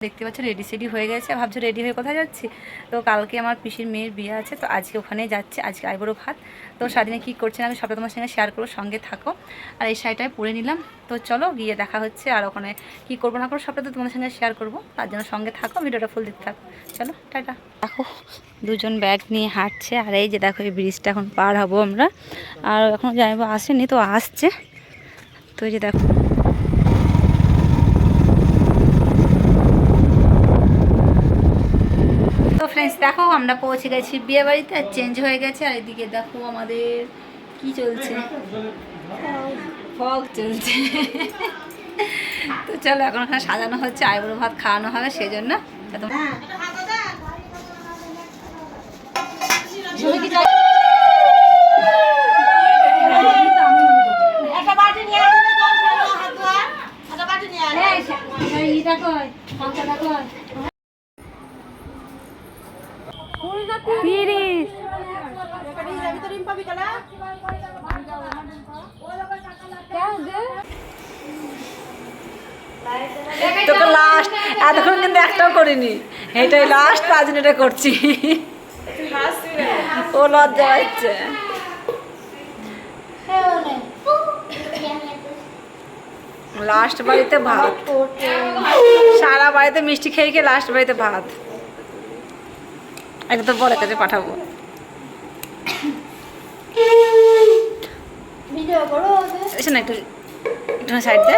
দেখতে পাচ্ছ রেডি সেডি হয়ে গেছে। ভাবছো রেডি হয়ে কোথায় যাচ্ছি? তো কালকে আমার পিসির মেয়ের বিয়ে আছে, তো আজকে ওখানেই যাচ্ছে। আজকে আইবুড়ো ভাত। তো সারাদিনে কী করছেন আমি সবটা তোমার সঙ্গে শেয়ার করবো, সঙ্গে থাকো। আর এই শাড়িটাই পরে নিলাম, তো চলো গিয়ে দেখা হচ্ছে। আর ওখানে কী করবো না করবো সবটা তো তোমাদের সঙ্গে শেয়ার করবো, তার জন্য সঙ্গে থাকো, ভিডিওটা ফুল দিতে থাকো। চলো টাটা। দেখো দুজন ব্যাগ নিয়ে হাঁটছে, আর এই যে দেখো এই ব্রিজটা এখন পার হবো আমরা। আর এখনও যাইবো আসেনি, তো আসছে। তো এই যে দেখো তো ফ্রেন্ডস দেখো আমরা পৌঁছে গেছি বিয়ে বাড়িতে। আর চেঞ্জ হয়ে গেছে। আর এদিকে দেখো আমাদের কি চলছে, ফগ চলছে। তো চলো এখন ওখানে সাজানো হচ্ছে, আইবুড়ো ভাত খাওয়ানো হবে, সেই জন্য তোকে লাস্ট এতক্ষণ কিন্তু একটাও করিনি, এটাই লাস্ট, তার জন্য এটা করছি। ও লজ্জা পাচ্ছে। লাস্ট বাড়িতে ভাত, সারা বাড়িতে মিষ্টি খেয়ে খেয়ে লাস্ট বাড়িতে ভাত। এটা তো বড় কাছে পাঠাবো। এসে না একটু একটু সাইড দে।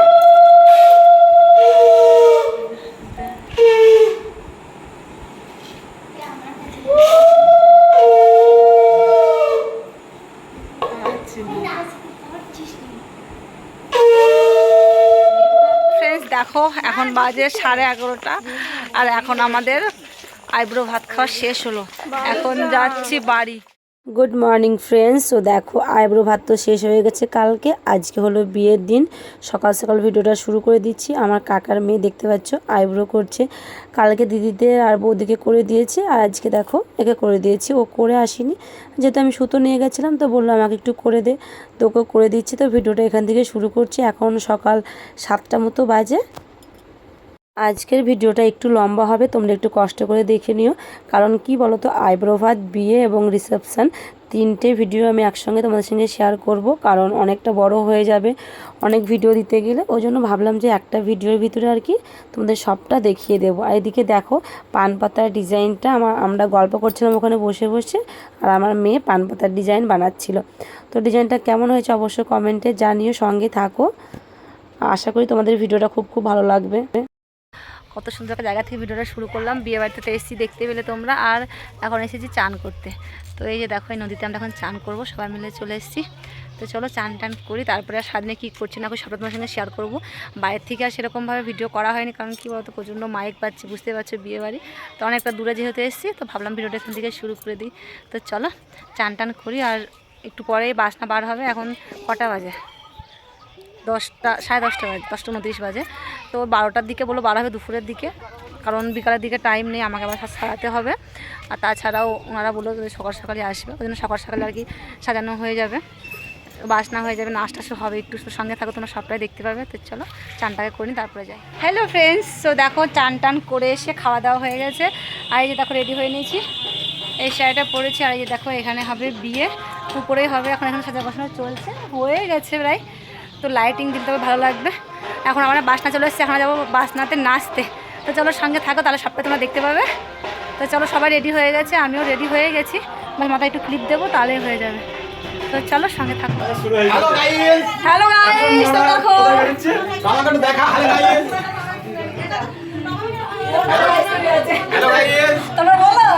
দেখো এখন বাজে 11:30, আর এখন আমাদের আইবুড়ো ভাত খাওয়া শেষ হলো, এখন যাচ্ছি বাড়ি। Good morning friends. তো দেখো আইবুড়ো ভাত তো শেষ হয়ে গেছে কালকে, আজকে হলো বিয়ের দিন। সকাল সকাল ভিডিওটা শুরু করে দিচ্ছি। আমার কাকার মেয়ে দেখতে পাচ্ছ আইবুড়ো করছে। কালকে দিদিদের আর বৌদিকে করে দিয়েছে, আর আজকে দেখো একে করে দিয়েছি। ও করে আসেনি, যেহেতু আমি সুতো নিয়ে গেছিলাম, তো বললো আমাকে একটু করে দে, তো ওকে করে দিচ্ছি। তো ভিডিওটা এখান থেকে শুরু করছি। এখন সকাল 7টা মতো বাজে। আজকের ভিডিওটা একটু লম্বা হবে, তোমরা একটু কষ্ট করে দেখে নিও। কারণ কি বলো তো, আইবুড়ো ভাত, বিয়ে এবং রিসেপশান তিনটে ভিডিও আমি একসঙ্গে তোমাদের সঙ্গে শেয়ার করব, কারণ অনেকটা বড় হয়ে যাবে অনেক ভিডিও দিতে গেলে। ওই জন্য ভাবলাম যে একটা ভিডিওর ভিতরে আর কি তোমাদের সবটা দেখিয়ে দেবো। আর এদিকে দেখো পান পাতার ডিজাইনটা আমরা গল্প করছিলাম ওখানে বসে বসে, আর আমার মেয়ে পান পাতার ডিজাইন বানাচ্ছিল। তো ডিজাইনটা কেমন হয়েছে অবশ্যই কমেন্টে জানিও, সঙ্গে থাকো। আশা করি তোমাদের ভিডিওটা খুব খুব ভালো লাগবে। কত সুন্দর একটা জায়গা থেকে ভিডিওটা শুরু করলাম। বিয়ে বাড়িতে তো এসেছি, দেখতে পেলে তোমরা। আর এখন এসেছি চান করতে। তো এই যে দেখো এই নদীতে আমরা এখন চান করবো, সবাই মিলে চলে এসেছি। তো চলো চান টান করি, তারপরে আর সারাদিনে কী করছি না সবটা তোমার সঙ্গে শেয়ার করবো। বাইরের থেকে আর সেরকমভাবে ভিডিও করা হয়নি, কারণ কী বলতো প্রচণ্ড মাইক পাচ্ছি, বুঝতে পারছো বিয়ে বাড়ি তো অনেকটা দূরে যেহেতু এসেছি, তো ভাবলাম ভিডিওটা এখান থেকে শুরু করে দিই। তো চলো চান টান করি, আর একটু পরেই বাসনা বার হবে। এখন কটা বাজে? 10টা, 10:30 বাজে, 10:29 বাজে। তো 12টার দিকে বলো বার হবে, দুপুরের দিকে, কারণ বিকালের দিকে টাইম নেই, আমাকে আবার সাজাতে হবে। আর তাছাড়াও ওনারা বললো সকাল সকালে আসবে, ওই জন্য সকাল সকালে আর কি সাজানো হয়ে যাবে, বাসনা হয়ে যাবে, নাচটা হবে। একটু সঙ্গে থাকো, তোমরা সবটাই দেখতে পাবে। তো চলো চানটাকে করে নিই, তারপরে যাই। হ্যালো ফ্রেন্ডস, তো দেখো চান টান করে এসে খাওয়া দাওয়া হয়ে গেছে। আর এই যে দেখো রেডি হয়ে নিয়েছি, এই শাড়িটা পরেছি। আর এই যে দেখো এখানে হবে বিয়ে, উপরেই হবে। এখন এখানে সাজা বসানো চলছে, হয়ে গেছে প্রায়। তো লাইটিং দিতে হবে, ভালো লাগবে। এখন আমরা বাসনা চলে এসেছি, এখন যাবো বাসনাতে নাচতে। তো চলো সঙ্গে থাকো, তাহলে সবটা তোমরা দেখতে পাবে। তো চলো সবাই রেডি হয়ে গেছে, আমিও রেডি হয়ে গেছি, মাথায় একটু ক্লিপ দেবো, তাহলেই হয়ে যাবে। তো চলো সঙ্গে থাকো। হ্যালো গাইস, তো দেখো তোমরা বলো।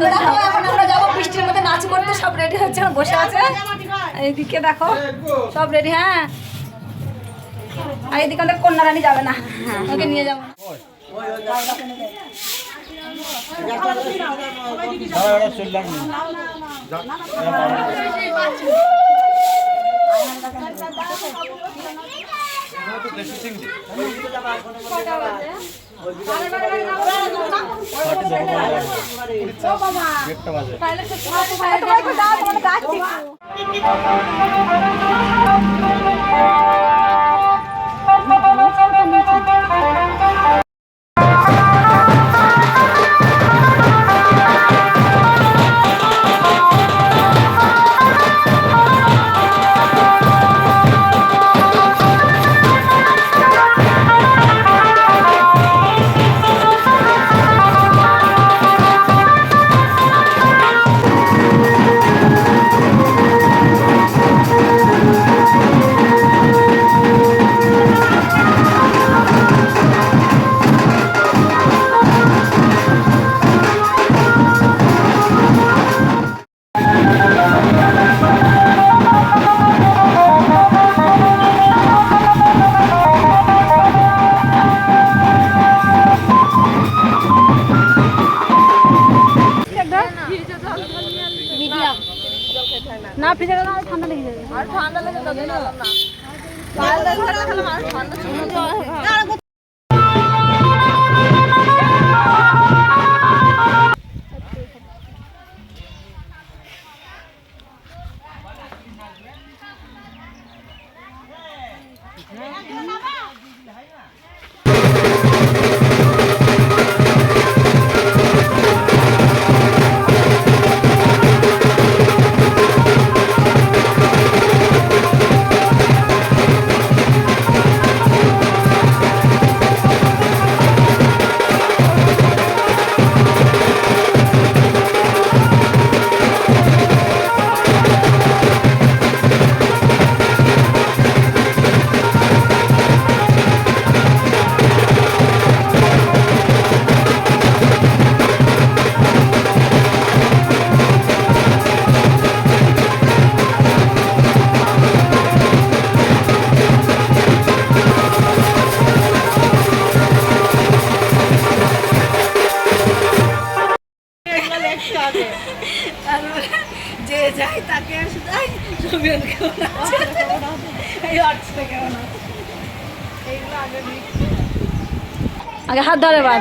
তো দেখো এখন আমরা যাবো বৃষ্টির মধ্যে নাচ করতে, সব রেডি হচ্ছে, বসে আছে। এইদিকে দেখো সব রেডি। হ্যাঁ, আর এদিকে আমাদের কন্যা রানী যাবে না, ওকে নিয়ে যাবো। যে যাই তাকে শুধাই ছবি কেমন আছে এই হচ্ছে কেমন আছে এইগুলো আগে হাত ধরে বার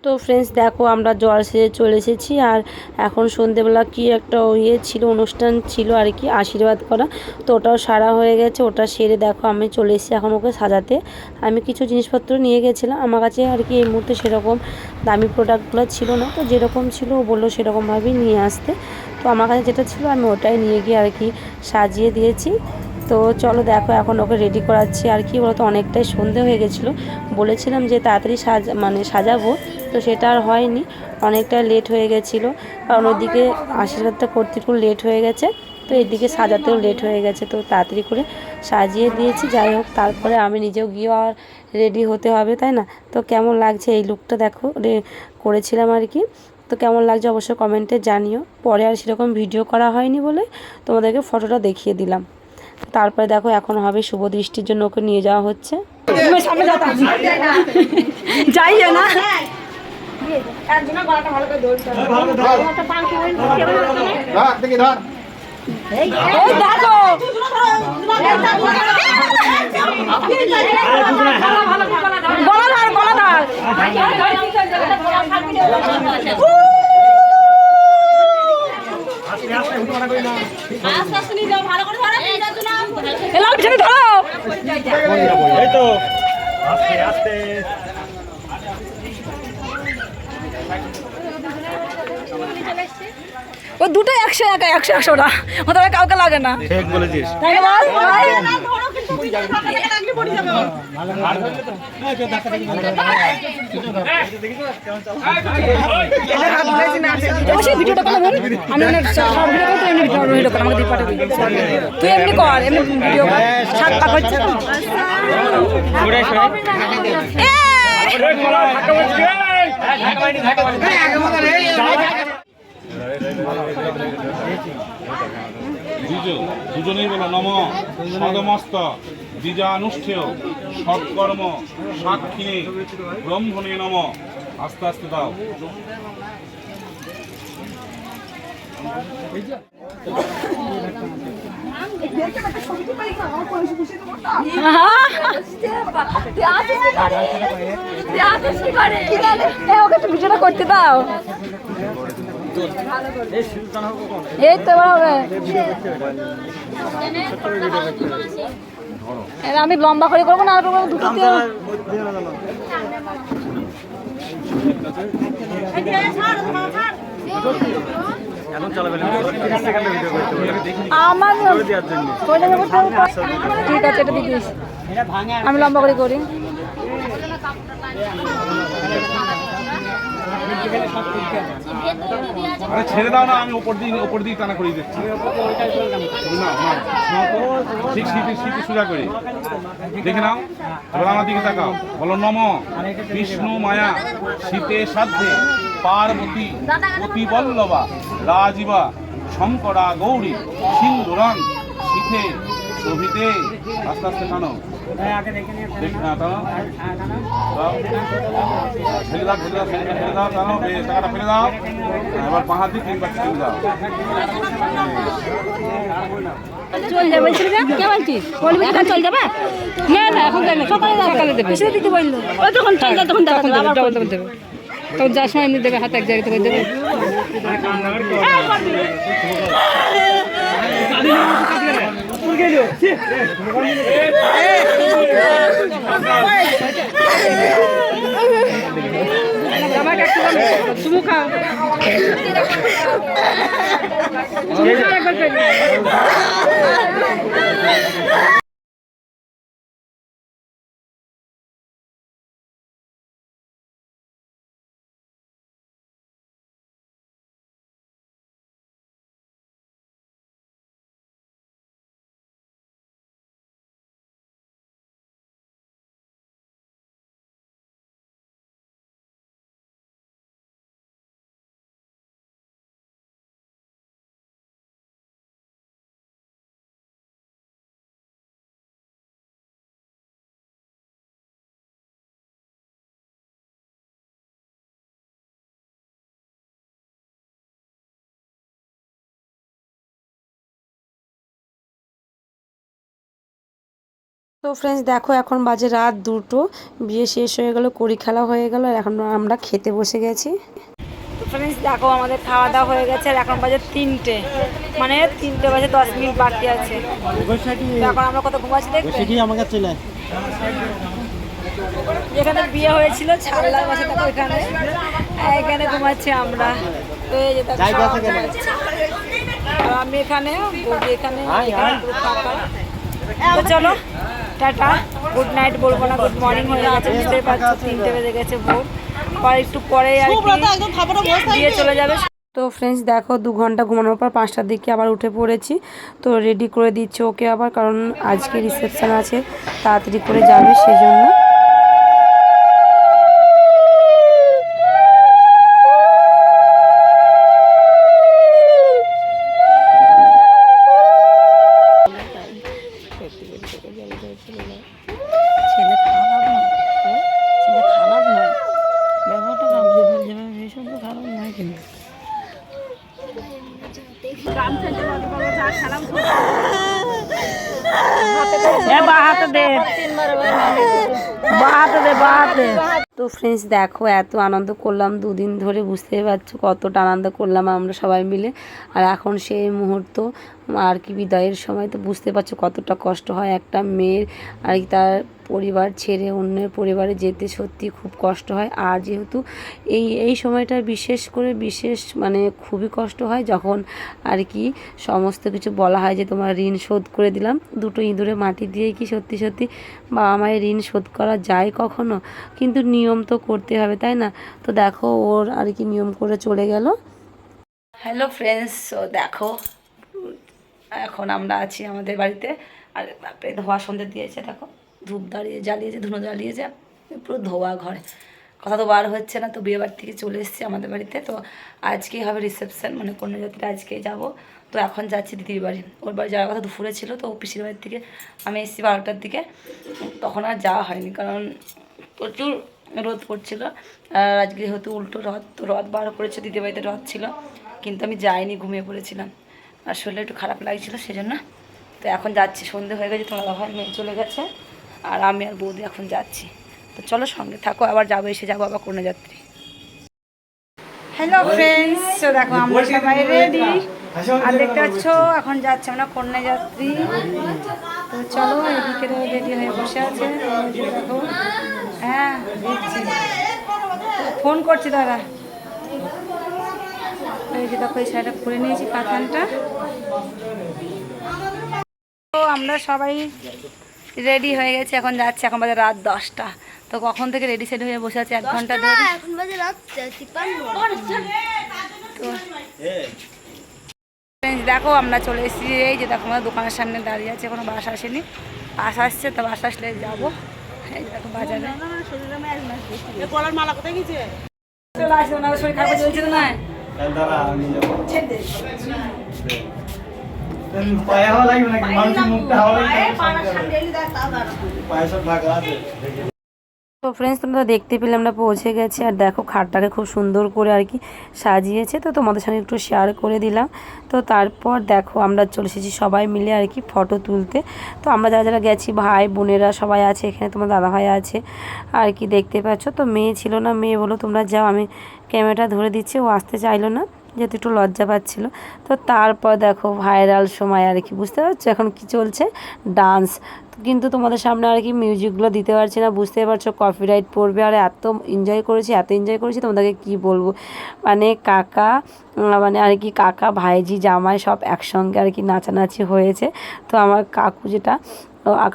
তো ফ্রেন্ডস দেখো আমরা জল সেজে চলে এসেছি আর এখন সন্ধেবেলা কি একটা ছিল অনুষ্ঠান ছিল আর কি আশীর্বাদ করা তো ওটাও সারা হয়ে গেছে ওটা সেরে দেখো আমি চলে এসেছি এখন ওকে সাজাতে আমি কিছু জিনিসপত্র নিয়ে গেছিলাম আমার কাছে আর কি এই মুহূর্তে সেরকম দামি প্রোডাক্টগুলো ছিল না তো যেরকম ছিল ও বললো সেরকমভাবেই নিয়ে আসতে তো আমার কাছে যেটা ছিল আমি ওটাই নিয়ে গিয়ে আর কি সাজিয়ে দিয়েছি তো চলো দেখো এখন ওকে রেডি করাচ্ছি আর কি বলতো অনেকটাই সন্ধে হয়ে গেছিলো বলেছিলাম যে তাড়াতাড়ি সাজাবো তো সেটা আর হয়নি অনেকটা লেট হয়ে গেছিলো কারণ ওদিকে আশীর্বাদটা করতে একটু লেট হয়ে গেছে তো এদিকে সাজাতেও লেট হয়ে গেছে তো তাড়াতাড়ি করে সাজিয়ে দিয়েছি যাই হোক তারপরে আমি নিজেও গিয়েও আর রেডি হতে হবে তাই না তো কেমন লাগছে এই লুকটা দেখো করেছিলাম আর কি তো কেমন লাগছে অবশ্যই কমেন্টে জানিও পরে আর সেরকম ভিডিও করা হয়নি বলে তোমাদেরকে ফটোটা দেখিয়ে দিলাম তারপরে দেখো এখন হবে শুভ দৃষ্টির জন্য ওকে নিয়ে যাওয়া হচ্ছে যাই না ও দুটো 100 ওটা কাউকে লাগে না ঠিক বলেছিস তাই বল ভিডিওটা করলাম আমি ভিডিও করে আমাকে দিয়ে পাঠাবি তুই এমনি কর এমনি ভিডিও কর সাত পাক হচ্ছে দুজনেই বলো নম সদমস্ত দ্বিজানুষ্ঠেয় সৎকর্ম সাক্ষিণী ব্রহ্মণে নম আস্তে আস্তে দাও ওকে তো ভিডিওটা করতে দাও এই তো হবে আমি লম্বা করে করবো না দুটো আমার ঠিক আছে এটা দিস আমি লম্বা করে করি আরে ছেড়ে দাও না আমি উপর দিয়ে টানা করিয়ে দিচ্ছি ঠিক শীতে সোজা করি দেখে নাও এবার আমার দিকে তাকাও বলো নম বিষ্ণু মায়া শীতে সাধ্যে পার্বতী অতিবল্লভা রাজীবা শঙ্করা গৌরী সিন্ধুরাং শিখে শোভিতে। আস্তে আস্তে টানো, ফেলে দাও, ফেলে দাও, ফেলে দাও, টানো, টাকাটা ফেলে দাও। এবার পাহাড় দিয়ে 3 বার ছেড়ে দাও। চল যাবে বলছিস কে বলছিস? বলবি না চল যাবে? না না এখন দেবে, সকালে দেবে। কিসে দিতে বললো? ও যখন চল যা তখন দেবে, তখন দেবে। তখন যার সময় এমনি দেবে, হাতে এক জায়গা থেকে দেবে। শুভ খাও। তো ফ্রেন্ডস দেখো এখন বাজে রাত 2টো, বিয়ে শেষ হয়ে গেল, কড়ি খেলা হয়ে গেল, আর এখন আমরা খেতে বসে গেছি। তো ফ্রেন্ডস দেখো আমাদের খাওয়া দাওয়া হয়ে গেছে, আর এখন বাজে 3টে, মানে 3টে বাজে 10 মিনিট বাকি আছে। এখন আমরা কত ঘুমাচ্ছি দেখবে, যেখানে বিয়ে হয়েছিল ছাড়লার বাসা দেখো এখানে, এখানে ঘুমাচ্ছি আমরা। তো এই যে দেখো আর আমি এখানে, বৌদি এখানে, পুরো ফাঁকা। তো চলো টাটা, গুড নাইট বলবো না, গুড মর্নিং হয়ে গেছে, বুঝতেই পারছো 3টে বেজে গেছে ভোর, আর একটু পরে আর দিয়ে চলে যাবে। তো ফ্রেন্ডস দেখো 2 ঘন্টা ঘুমানোর পর 5টার দিকে আবার উঠে পড়েছি। তো রেডি করে দিচ্ছি ওকে আবার, কারণ আজকে রিসেপশন আছে, তাড়াতাড়ি করে যাবে সেই জন্য। ছেলে খারাপ নয়, ছেলে খারাপ নয়, ব্যবহারটা ভীষণ তো খারাপ নয় কিন্তু। তো ফ্রেন্ডস দেখো এত আনন্দ করলাম 2 দিন ধরে, বুঝতেই পারছো কতটা আনন্দ করলাম আমরা সবাই মিলে। আর এখন সেই মুহূর্ত আর কি বিদায়ের সময়, তো বুঝতে পারছো কতটা কষ্ট হয় একটা মেয়ের, আর কি তার পরিবার ছেড়ে অন্যের পরিবারে যেতে সত্যি খুব কষ্ট হয়। আর যেহেতু এই সময়টা বিশেষ মানে খুবই কষ্ট হয়, যখন আর কি সমস্ত কিছু বলা হয় যে তোমার ঋণ শোধ করে দিলাম। 2টো ইঁদুরে মাটি দিয়ে কি সত্যি সত্যি বাবা মায়ের ঋণ শোধ করা যায় কখনো? কিন্তু নিয়ম তো করতে হবে, তাই না? তো দেখো ওর আর কি নিয়ম করে চলে গেল। হ্যালো ফ্রেন্ডস, ও দেখো এখন আমরা আছি আমাদের বাড়িতে, আর তারপরে ধোয়া সন্ধ্যে দিয়েছে, দেখো ধূপ জ্বালিয়েছে, ধুনো জ্বালিয়েছে, পুরো ধোয়া ঘরে, কথা তো বার হচ্ছে না। তো বিয়ে বাড়ি থেকে চলে এসেছি আমাদের বাড়িতে, তো আজকেই হবে রিসেপশন, মানে কন্যাযাত্রা আজকেই যাব। তো এখন যাচ্ছি দিদির বাড়ি, ওর বাড়ি যাওয়ার কথা দুপুরে ছিল, তো পিসির বাড়ির থেকে আমি এসেছি 12টার দিকে, তখন আর যাওয়া হয়নি, কারণ প্রচুর রোদ পড়ছিল। আর আজকে যেহেতু উল্টো রথ, তো রথ বার করেছে, দিদির বাড়িতে রথ ছিল, কিন্তু আমি যাইনি, ঘুমিয়ে পড়েছিলাম, আর শরীরটা একটু খারাপ লাগছিলো সেজন্য। তো এখন যাচ্ছি, সন্ধে হয়ে গেছে, তোমার দাদা মেয়ে চলে গেছে, আর আমি আর বৌদি এখন যাচ্ছি। তো চলো সঙ্গে থাকো, আবার যাবো, এসে যাবো আবার কন্যাযাত্রী। হ্যালো ফ্রেন্ডস, তো দেখো আমরা সবাই রেডি, আর দেখতে পাচ্ছ এখন যাচ্ছে আমরা কন্যাযাত্রী। তো চলো, এদিকে রেডি হয়ে বসে আছে, দেখো হ্যাঁ দিচ্ছি, ফোন করছি দাদা। এই যে দেখো এই শাড়িটা পরে নিয়েছি, কাতানটা। তো আমরা সবাই রেডি হয়ে গেছি, এখন যাচ্ছি, এখন বাজে রাত 10টা। তো কখন থেকে রেডি সেট হয়ে বসে আছে 1 ঘন্টা ধরে। তো দেখো আমরা চলে এসেছি, এই যে দেখো আমাদের দোকানের সামনে দাঁড়িয়ে আছে, এখনো বাস আসেনি, বাস আসছে, তো বাস আসলে যাবো। এই যে দেখো বাজারে। চলে আসবে না, শরীর খারাপ চলছিল না। দাঁড়া আমি যাবো পায়ে হওয়া লাগবে নাকি মানুষের মুখটা হওয়া পায়ে সব ঢাকা আছে। তো ফ্রেন্ডস তোমরা দেখতে পেলে আমরা পৌঁছে গেছি আর দেখো খাটটাকে খুব সুন্দর করে আর কি সাজিয়েছে, তো তোমাদের সঙ্গে একটু শেয়ার করে দিলাম। তো তারপর দেখো আমরা চলে এসেছি সবাই মিলে আর কি ফটো তুলতে। তো আমরা যারা যারা গেছি ভাই বোনেরা সবাই আছে, এখানে তোমার দাদা ভাই আছে আর কি দেখতে পাচ্ছ। তো মেয়ে ছিল না, মেয়ে বলো তোমরা যাও, আমি ক্যামেরাটা ধরে দিচ্ছি, ও আসতে চাইলো না যেহেতু একটু লজ্জা পাচ্ছিলো। তো তারপর দেখো ভাইরাল সময় আর কি, বুঝতে পারছো এখন কি চলছে, ডান্স। কিন্তু তোমাদের সামনে আর কি মিউজিকগুলো দিতে পারছি না, বুঝতে পারছো কপিরাইট পড়বে। আর এত এনজয় করেছি তোমাদেরকে কি বলবো, মানে কাকা মানে আর কি কাকা ভাইজি জামাই সব একসঙ্গে আর কি নাচানাচি হয়েছে। তো আমার কাকু যেটা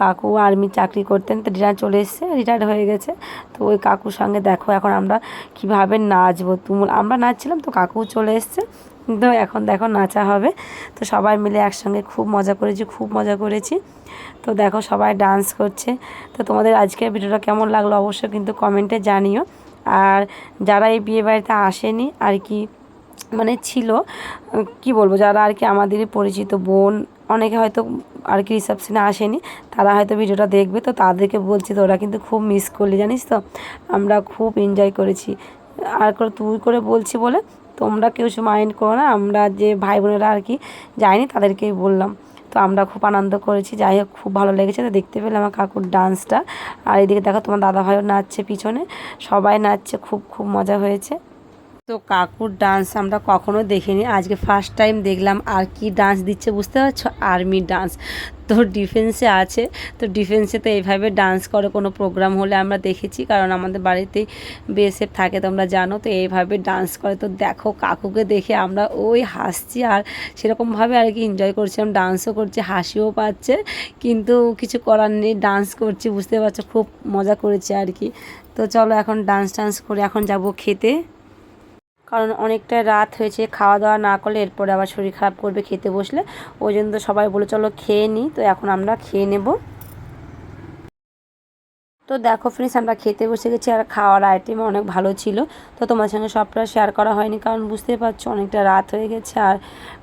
কাকু আর্মি চাকরি করতেন, তো রিটায়ার্ড হয়ে গেছে। তো ওই কাকুর সঙ্গে দেখো এখন আমরা কীভাবে নাচবো, আমরা নাচছিলাম, তো কাকু চলে এসছে, কিন্তু এখন দেখো নাচা হবে। তো সবাই মিলে একসঙ্গে খুব মজা করেছি। তো দেখো সবাই ডান্স করছে। তো তোমাদের আজকের ভিডিওটা কেমন লাগলো অবশ্যই কিন্তু কমেন্টে জানিও। আর যারা এই বিয়ে বাড়িতে আসেনি আর কি, মানে ছিল কি বলবো, যারা আর কি আমাদেরই পরিচিত বোন, অনেকে হয়তো আর কি রিসেপশনে আসেনি, তারা হয়তো ভিডিওটা দেখবে। তো তাদেরকে বলছি তো ওরা কিন্তু খুব মিস করলি জানিস তো, আমরা খুব এনজয় করেছি। আর তুই করে বলছি বলে তোমরা কেউ মাইন্ড করো না, আমরা যে ভাই বোনেরা আর কি যাইনি তাদেরকেই বললাম। তো আমরা খুব আনন্দ করেছি, যাই হোক খুব ভালো লেগেছে। তো দেখতে পেলাম আমার কাকুর ডান্সটা। আর এদিকে দেখো তোমার দাদাভাইও নাচছে পিছনে, সবাই নাচছে, খুব মজা হয়েছে। তো কাকুর ডান্স আমরা কখনো দেখিনি, আজকে ফার্স্ট টাইম দেখলাম। আর কি ডান্স দিচ্ছে বুঝতে পারছো, আর্মি ডান্স। তো ডিফেন্সে আছে, তো ডিফেন্সে তো এইভাবে ডান্স করে কোনো প্রোগ্রাম হলে আমরা দেখেছি, কারণ আমাদের বাড়িতেই বিএসএফ থাকে তোমরা জানো। তো এইভাবে ডান্স করে, তো দেখো কাকুকে দেখে আমরা ওই হাসছি আর সেরকমভাবে আর কি এনজয় করছিলাম, ডান্সও করছি, হাসিও পাচ্ছে, কিন্তু কিছু করার নেই, ডান্স করছি, বুঝতে পারছো খুব মজা করেছি আর কি। তো চলো এখন ডান্স করে এখন যাব খেতে, কারণ অনেকটা রাত হয়েছে, খাওয়া দাওয়া না করলে এরপরে আবার শরীর খারাপ করবে খেতে বসলে, ওই জন্য তো সবাই বলে চলো খেয়ে নিই। তো এখন আমরা খেয়ে নেব। তো দেখো ফ্রেন্ডস আমরা খেতে বসে গেছি, আর খাওয়ার আইটেম অনেক ভালো ছিল। তো তোমার সঙ্গে সবটা শেয়ার করা হয়নি, কারণ বুঝতে পারছো অনেকটা রাত হয়ে গেছে আর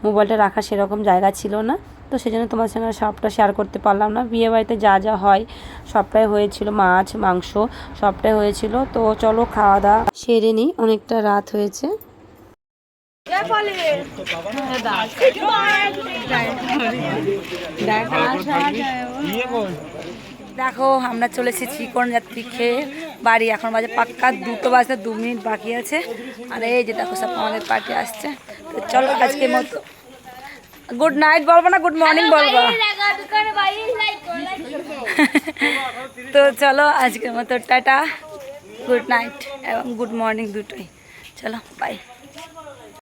মোবাইলটা রাখার সেরকম জায়গা ছিল না। তো সেই জন্য তোমার সঙ্গে সবটা শেয়ার করতে পারলাম না। বিয়েবাড়িতে যা হয় সবটাই হয়েছিল, মাছ মাংস সবটাই হয়েছিল। তো চলো খাওয়া দাওয়া সেরে নিই, অনেকটা রাত হয়েছে। দেখো আমরা চলে এসেছি চিকন যাত্রী খেয়ে বাড়ি, এখন বাজে পাক্কা 2টো বাজতে 2 মিনিট বাকি আছে। আর এই যে দেখো সব আমাদের পার্টি আসছে। তো চলো আজকের মতো গুড নাইট বলবো না, গুড মর্নিং বলবো। তো চলো আজকের মতো টাটা, গুড নাইট এবং গুড মর্নিং দুটোই, চলো বাই।